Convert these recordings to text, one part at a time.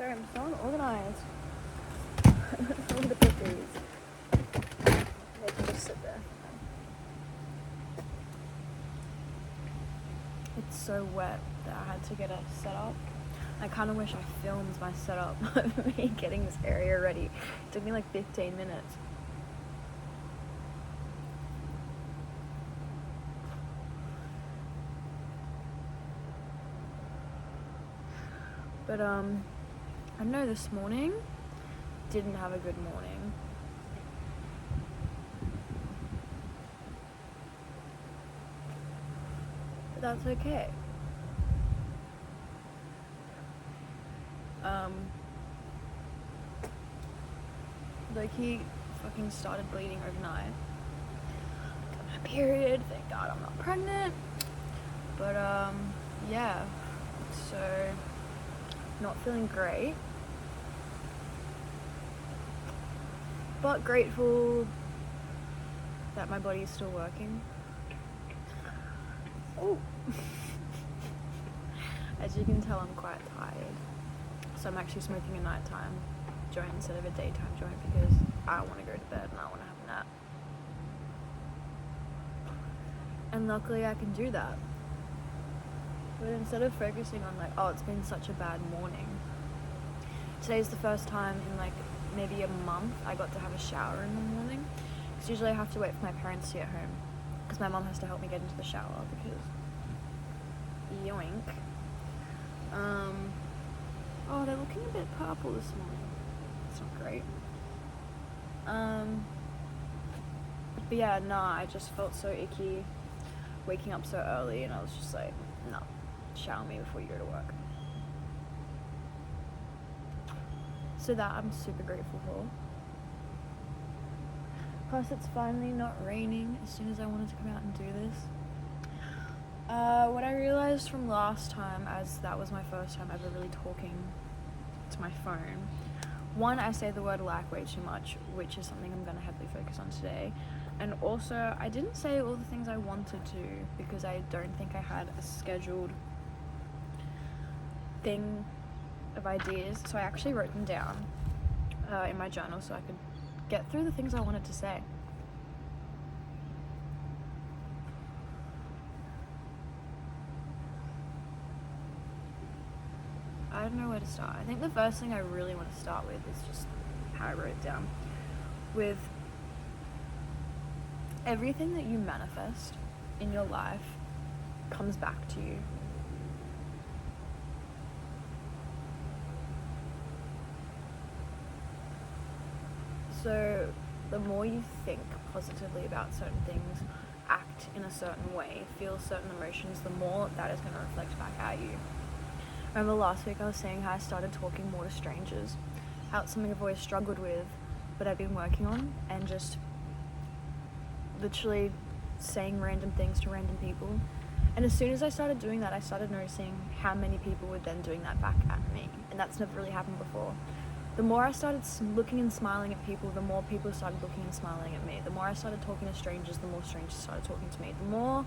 Sorry, I'm so unorganized. I'm gonna put these. They can just sit there. It's so wet that I had to get it set up. I kind of wish I filmed my setup of me getting this area ready. It took me like 15 minutes. But I don't know, this morning didn't have a good morning. But that's okay. Loki fucking started bleeding overnight. Got my period, thank God I'm not pregnant. But yeah, so not feeling great. But grateful that my body is still working. Oh. As you can tell, I'm quite tired. So I'm actually smoking a nighttime joint instead of a daytime joint because I want to go to bed and I want to have a nap. And luckily I can do that. But instead of focusing on like, oh, it's been such a bad morning, today's the first time in like maybe a month I got to have a shower in the morning. Because usually I have to wait for my parents to get home because my mum has to help me get into the shower because yoink. Oh, they're looking a bit purple this morning. It's not great. But yeah, I just felt so icky waking up so early and I was just like, no, shower me before you go to work. So that I'm super grateful for. Plus it's finally not raining as soon as I wanted to come out and do this. What I realized from last time, as that was my first time ever really talking to my phone, one, I say the word like way too much, which is something I'm going to heavily focus on today. And also, I didn't say all the things I wanted to because I don't think I had a scheduled thing of ideas. So I actually wrote them down in my journal so I could get through the things I wanted to say. I don't know where to start. I think the first thing I really want to start with is just how I wrote it down. With everything that you manifest in your life comes back to you. So the more you think positively about certain things, act in a certain way, feel certain emotions, the more that is going to reflect back at you. Remember last week I was saying how I started talking more to strangers, how it's something I've always struggled with, but I've been working on, and just literally saying random things to random people. And as soon as I started doing that, I started noticing how many people were then doing that back at me, and that's never really happened before. The more I started looking and smiling at people, the more people started looking and smiling at me. The more I started talking to strangers, the more strangers started talking to me. The more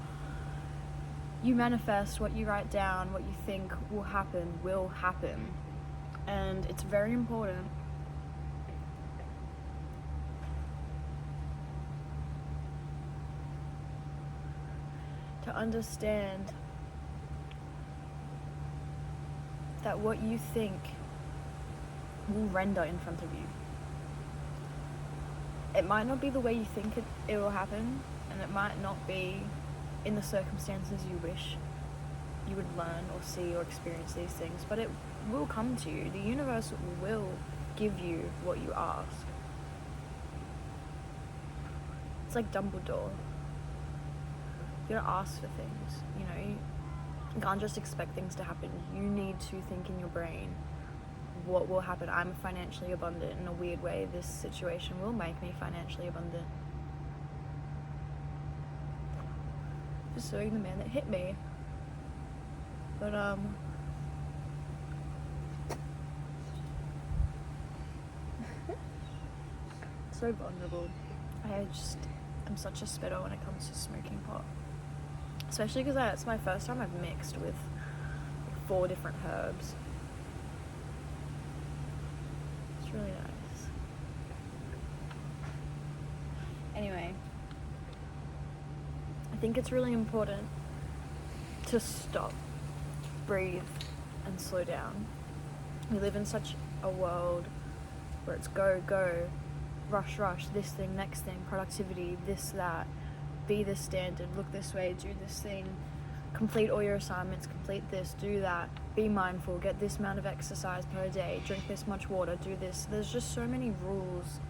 you manifest, what you write down, what you think will happen. And it's very important to understand that what you think will render in front of you. It might not be the way you think it will happen, and it might not be in the circumstances you wish you would learn or see or experience these things, but it will come to you. The universe will give you what you ask. It's like Dumbledore. You don't ask for things, you know. You can't just expect things to happen. You need to think in your brain, what will happen? I'm financially abundant. In a weird way, this situation will make me financially abundant. Pursuing the man that hit me. But so vulnerable. I'm such a spitter when it comes to smoking pot, especially because it's my first time I've mixed with 4 different herbs. It's really nice. Anyway, I think it's really important to stop, breathe, and slow down. We live in such a world where it's go, go, rush, rush, this thing, next thing, productivity, this, that, be this standard, look this way, do this thing, complete all your assignments, complete this, do that, be mindful, get this amount of exercise per day, drink this much water, do this. There's just so many rules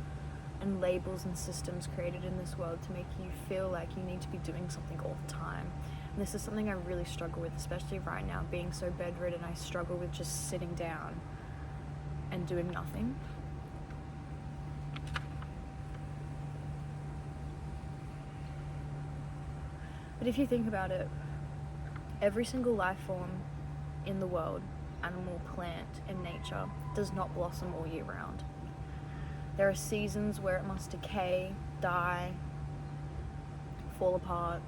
and labels and systems created in this world to make you feel like you need to be doing something all the time. And this is something I really struggle with, especially right now, being so bedridden. I struggle with just sitting down and doing nothing. But if you think about it, every single life form in the world, animal, plant, and nature, does not blossom all year round. There are seasons where it must decay, die, fall apart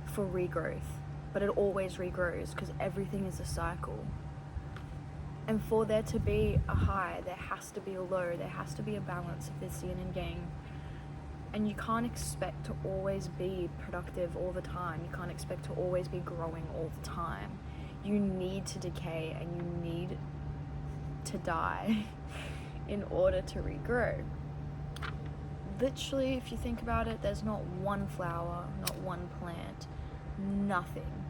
for regrowth, but it always regrows because everything is a cycle. And for there to be a high, there has to be a low, there has to be a balance of this yin and yang. And you can't expect to always be productive all the time. You can't expect to always be growing all the time. You need to decay and you need to die in order to regrow. Literally, if you think about it, there's not one flower, not one plant, nothing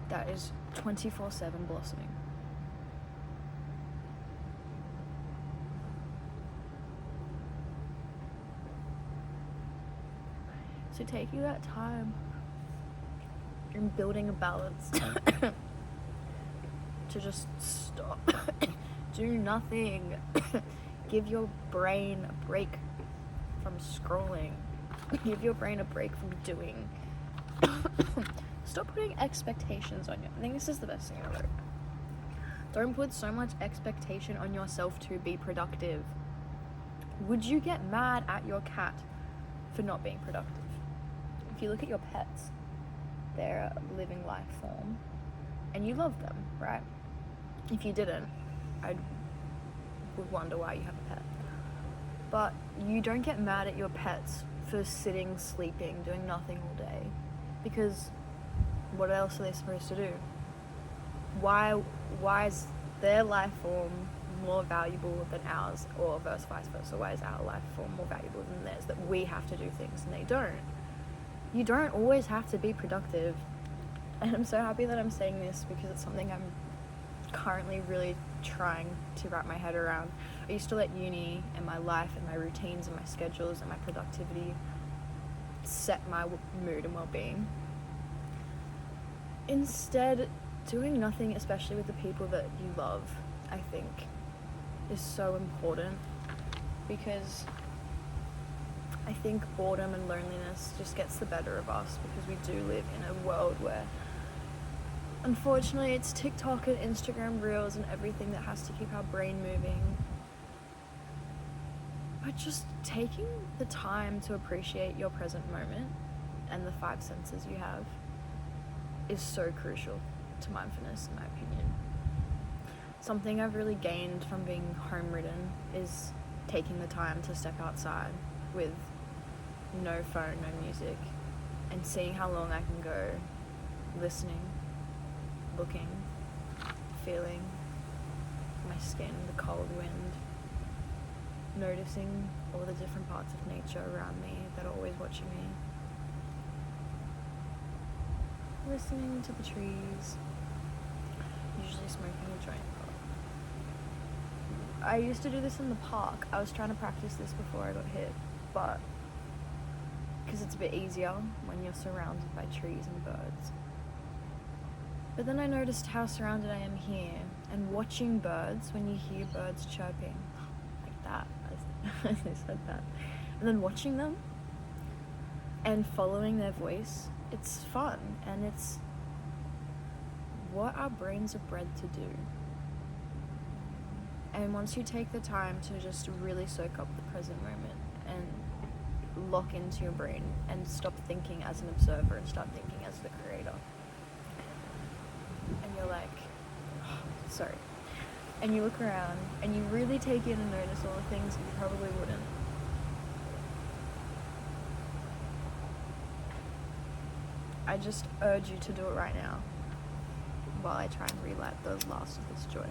that is 24/7 blossoming. So taking that time and building a balance to just stop, do nothing, give your brain a break from scrolling, give your brain a break from doing. Stop putting expectations on you. I think this is the best thing I wrote. Don't put so much expectation on yourself to be productive. Would you get mad at your cat for not being productive? If you look at your pets, they're a living life form and you love them, right? If you didn't, I would wonder why you have a pet. But you don't get mad at your pets for sitting, sleeping, doing nothing all day, because what else are they supposed to do? Why is their life form more valuable than ours, or vice versa? Why is our life form more valuable than theirs, that we have to do things and they don't? You don't always have to be productive. And I'm so happy that I'm saying this because it's something I'm currently really trying to wrap my head around. I used to let uni and my life and my routines and my schedules and my productivity set my mood and well-being. Instead, doing nothing, especially with the people that you love, I think is so important, because I think boredom and loneliness just gets the better of us, because we do live in a world where unfortunately it's TikTok and Instagram Reels and everything that has to keep our brain moving. But just taking the time to appreciate your present moment and the 5 senses you have is so crucial to mindfulness, in my opinion. Something I've really gained from being home-ridden is taking the time to step outside with no phone, no music, and seeing how long I can go, listening, looking, feeling my skin, the cold wind, noticing all the different parts of nature around me that are always watching me, listening to the trees, usually smoking a joint. I used to do this in the park. I was trying to practice this before I got hit, but because it's a bit easier when you're surrounded by trees and birds. But then I noticed how surrounded I am here, and watching birds, when you hear birds chirping like that, as they said that, and then watching them and following their voice, it's fun, and it's what our brains are bred to do. And once you take the time to just really soak up the present moment and lock into your brain and stop thinking as an observer and start thinking as the creator, and you're like, sorry, and you look around and you really take in and notice all the things that you probably wouldn't. I just urge you to do it right now while I try and relight the last of this joy.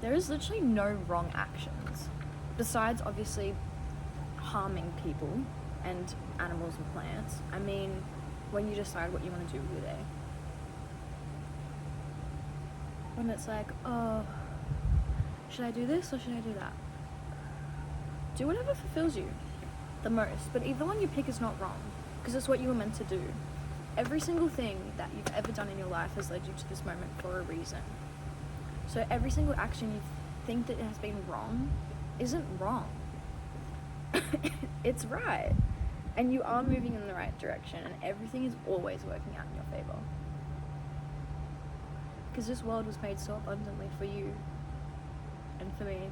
There is literally no wrong actions, besides obviously harming people and animals and plants. I mean, when you decide what you want to do with your day. When it's like, oh, should I do this or should I do that? Do whatever fulfills you the most, but either one you pick is not wrong, because it's what you were meant to do. Every single thing that you've ever done in your life has led you to this moment for a reason. So every single action you think that has been wrong isn't wrong. It's right. And you are moving in the right direction, and everything is always working out in your favor. Because this world was made so abundantly for you and for me,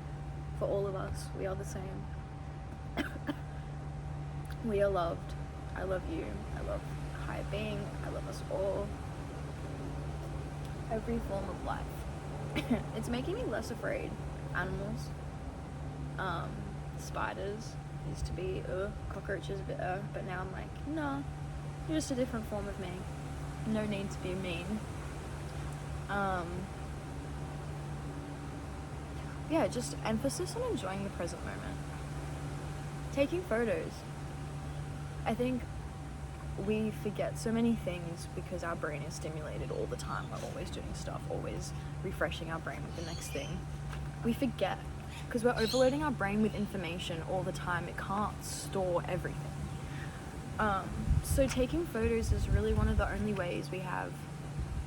for all of us. We are the same. We are loved. I love you. I love higher being. I love us all. Every form of life. It's making me less afraid. Animals, spiders, used to be cockroaches, but now I'm like, no, you're just a different form of me. No need to be mean. Yeah, just emphasis on enjoying the present moment. Taking photos. I think we forget so many things because our brain is stimulated all the time. We're always doing stuff, always refreshing our brain with the next thing. We forget because we're overloading our brain with information all the time. It can't store everything. So taking photos is really one of the only ways we have.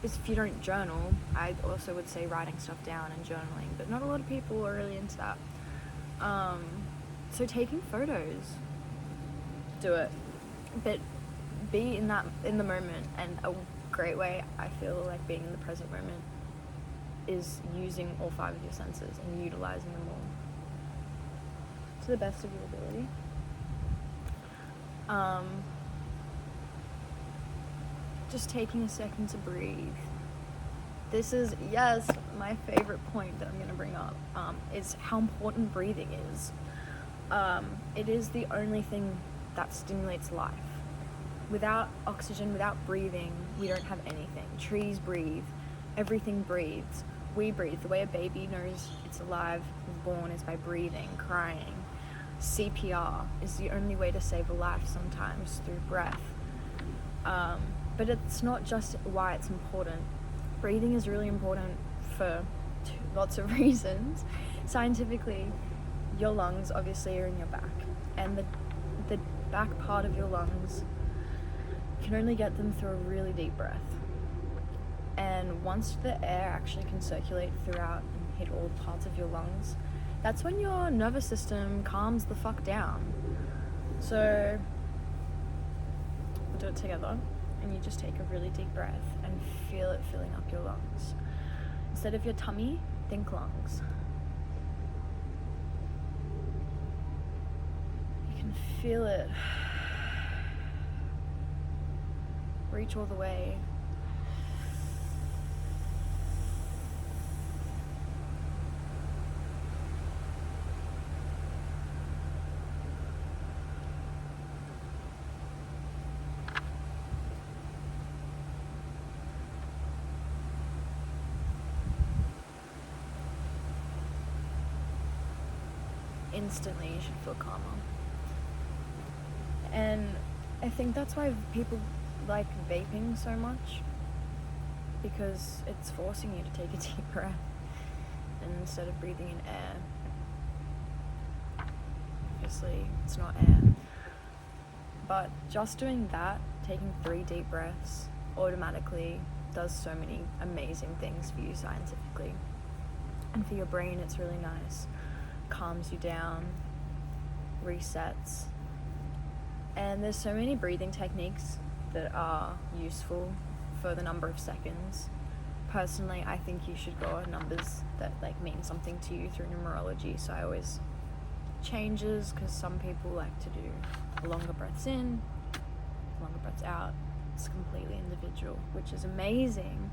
Is if you don't journal, I also would say writing stuff down and journaling, but not a lot of people are really into that. So taking photos, do it, but be in the moment. And a great way I feel like being in the present moment is using all 5 of your senses and utilizing them all to the best of your ability. Just taking a second to breathe. This is, yes, my favorite point that I'm going to bring up, is how important breathing is. It is the only thing that stimulates life. Without oxygen, without breathing, we don't have anything. Trees breathe. Everything breathes. We breathe. The way a baby knows it's alive, is born, is by breathing, crying. CPR is the only way to save a life sometimes, through breath. But it's not just why it's important. Breathing is really important for lots of reasons. Scientifically, your lungs obviously are in your back, and the back part of your lungs, you can only get them through a really deep breath. And once the air actually can circulate throughout and hit all parts of your lungs, that's when your nervous system calms the fuck down. So we'll do it together, and you just take a really deep breath and feel it filling up your lungs. Instead of your tummy, think lungs. You can feel it reach all the way. Instantly you should feel calmer. And I think that's why people like vaping so much, because it's forcing you to take a deep breath, and instead of breathing in air, obviously it's not air, but just doing that, taking 3 deep breaths, automatically does so many amazing things for you scientifically. And for your brain, it's really nice. Calms you down, resets. And there's so many breathing techniques that are useful for the number of seconds personally, I think you should go on numbers that like mean something to you through numerology. So I always changes, because some people like to do longer breaths in, longer breaths out. It's completely individual, which is amazing.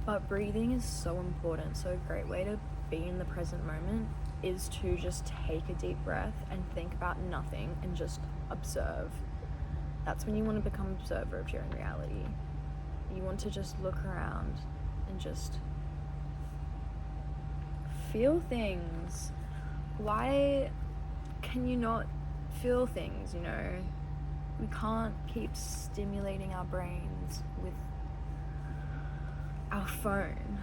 But breathing is so important. So a great way to be in the present moment is to just take a deep breath and think about nothing and just observe. That's when you want to become an observer of your own reality. You want to just look around and just feel things. Why can you not feel things, you know? We can't keep stimulating our brains with our phone.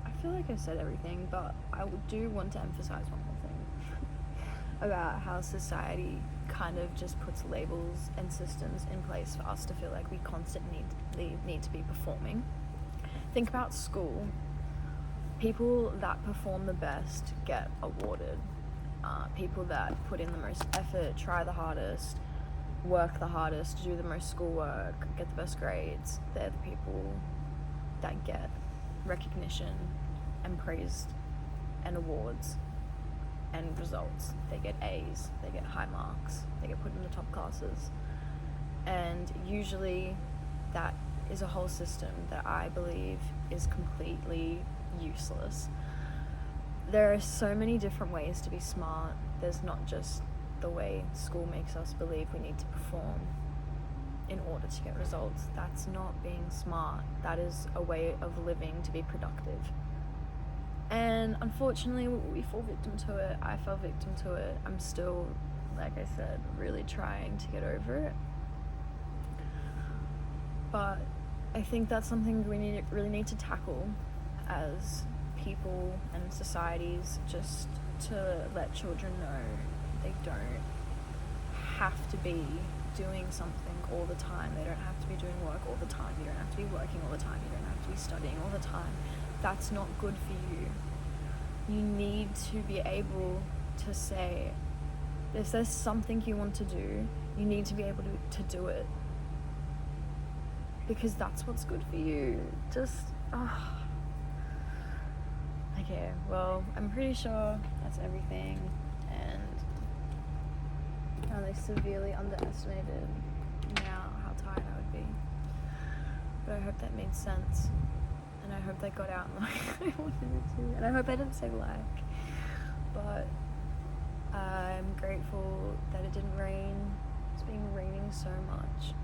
I feel like I said everything, but I do want to emphasize one more thing about how society kind of just puts labels and systems in place for us to feel like we constantly need to be performing. Think about school. People that perform the best get awarded. People that put in the most effort, try the hardest, work the hardest, do the most schoolwork, get the best grades, they're the people that get recognition and praised and awards and results. They get A's, they get high marks, they get put in the top classes. And usually that is a whole system that I believe is completely useless. There are so many different ways to be smart. There's not just the way school makes us believe we need to perform in order to get results. That's not being smart. That is a way of living to be productive. And unfortunately, we fall victim to it. I fell victim to it. I'm still, like I said, really trying to get over it. But I think that's something we really need to tackle as people and societies, just to let children know they don't have to be doing something all the time. They don't have to be doing work all the time. You don't have to be working all the time. You don't have to be studying all the time. That's not good for you. You need to be able to say, if there's something you want to do, you need to be able to do it. Because that's what's good for you. Okay, well, I'm pretty sure that's everything, and they severely underestimated now how tired I would be. But I hope that made sense, and I hope that got out like I wanted it to, and I hope I didn't say like, but I'm grateful that it didn't rain. It's been raining so much,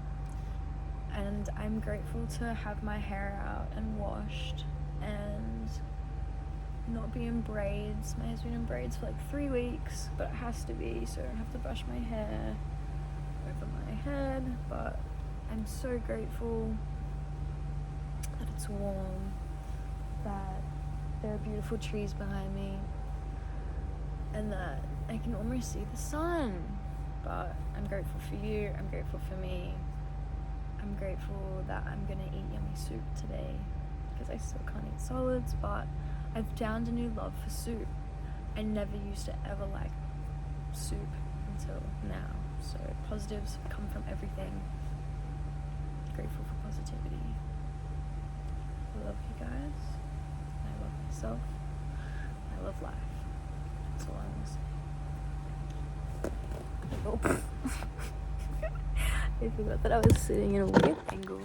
and I'm grateful to have my hair out and washed and not be in braids. My hair's been in braids for like 3 weeks, but it has to be, so I don't have to brush my hair over my head. But I'm so grateful that it's warm, that there are beautiful trees behind me, and that I can almost see the sun. But I'm grateful for you, I'm grateful for me. I'm grateful that I'm gonna eat yummy soup today, because I still can't eat solids, but I've found a new love for soup. I never used to ever like soup until now. So positives come from everything. Grateful for positivity. I love you guys. I love myself. I love life. That's all I'm gonna say. Oh. I forgot that I was sitting in a weird angle.